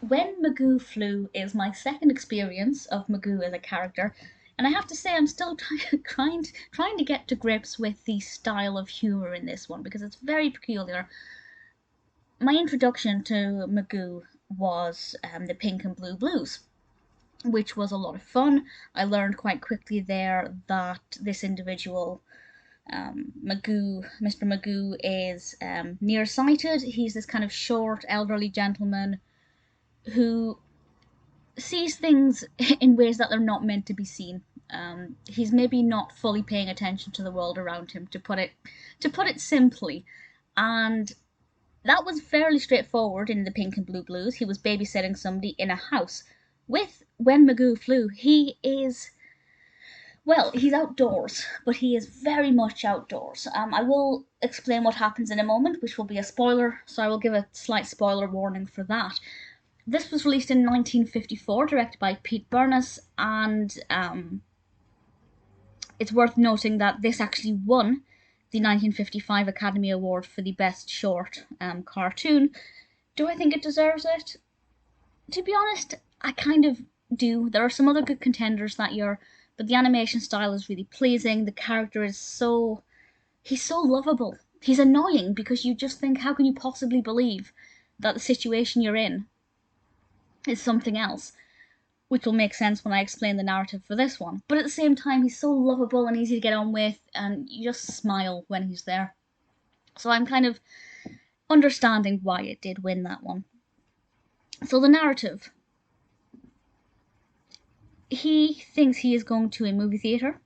When Magoo Flew is my second experience of Magoo as a character, and I have to say I'm still trying to get to grips with the style of humour in this one because it's very peculiar. My introduction to Magoo was the Pink and Blue Blues, which was a lot of fun. I learned quite quickly there that this individual, Magoo, Mr. Magoo, is nearsighted. He's this kind of short, elderly gentleman who sees things in ways that they're not meant to be seen. He's maybe not fully paying attention to the world around him, to put it simply, and that was fairly straightforward in the Pink and Blue Blues. He was babysitting somebody in a house. With When Magoo Flew, he is, well, he's outdoors, but he is very much outdoors. I will explain what happens in a moment, which will be a spoiler, so I will give a slight spoiler warning for that. This was released in 1954, directed by Pete Burness, and it's worth noting that this actually won the 1955 Academy Award for the Best Short Cartoon. Do I think it deserves it? To be honest, I kind of do. There are some other good contenders that year, but the animation style is really pleasing. The character is he's so lovable. He's annoying because you just think, how can you possibly believe that the situation you're in is something else? Which will make sense when I explain the narrative for this one. But at the same time, he's so lovable and easy to get on with, and you just smile when he's there. So I'm kind of understanding why it did win that one. So the narrative. He thinks he is going to a movie theatre,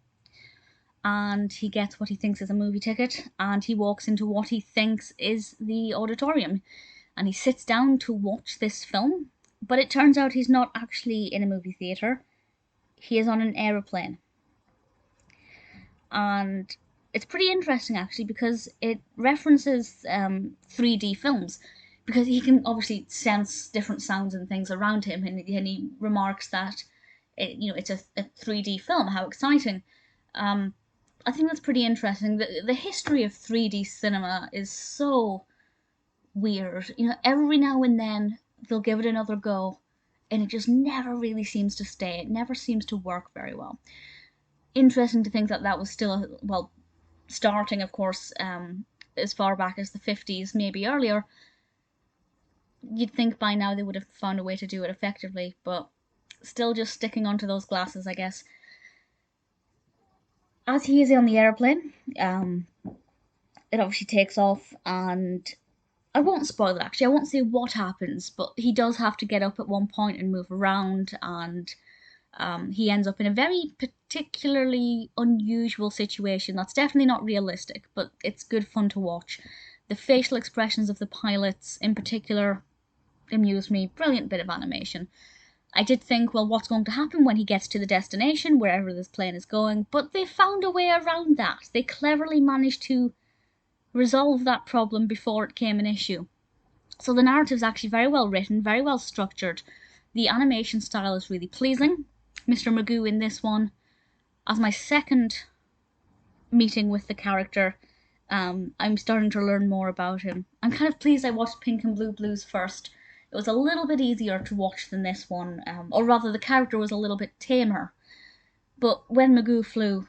and he gets what he thinks is a movie ticket, and he walks into what he thinks is the auditorium, and he sits down to watch this film, but it turns out he's not actually in a movie theatre. He is on an aeroplane. And it's pretty interesting actually because it references 3D films, because he can obviously sense different sounds and things around him, and he remarks that it's a 3D film. How exciting! I think that's pretty interesting. The history of 3D cinema is so weird. Every now and then they'll give it another go, and it just never really seems to stay. It never seems to work very well. Interesting to think that that was still, well, starting, of course, as far back as the 50s, maybe earlier. You'd think by now they would have found a way to do it effectively, but still just sticking onto those glasses, I guess. As he is on the airplane, it obviously takes off, and I won't spoil it actually. I won't say what happens, but he does have to get up at one point and move around, and he ends up in a very particularly unusual situation that's definitely not realistic, but it's good fun to watch. The facial expressions of the pilots, in particular, amused me. Brilliant bit of animation. I did think, well, what's going to happen when he gets to the destination, wherever this plane is going, but they found a way around that. They cleverly managed to resolve that problem before it became an issue. So the narrative's actually very well written, very well structured. The animation style is really pleasing. Mr. Magoo in this one, as my second meeting with the character, I'm starting to learn more about him. I'm kind of pleased I watched Pink and Blue Blues first. It was a little bit easier to watch than this one, or rather the character was a little bit tamer. But When Magoo Flew,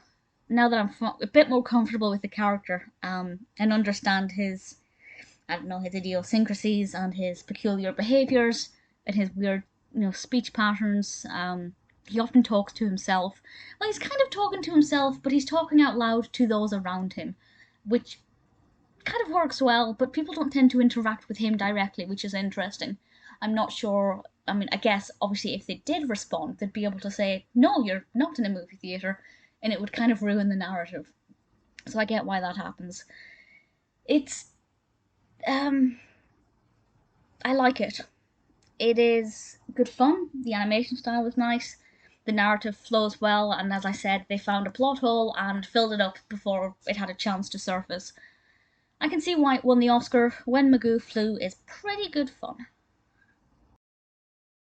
now that I'm a bit more comfortable with the character, and understand his, his idiosyncrasies and his peculiar behaviours and his weird, speech patterns, he often talks to himself. Well, he's kind of talking to himself, but he's talking out loud to those around him, which kind of works well, but people don't tend to interact with him directly, which is interesting. I'm not sure. I guess obviously if they did respond, they'd be able to say, no, you're not in a movie theatre, and it would kind of ruin the narrative. So I get why that happens. It's, I like it. It is good fun. The animation style is nice. The narrative flows well, and as I said, they found a plot hole and filled it up before it had a chance to surface. I can see why it won the Oscar. When Magoo Flew is pretty good fun.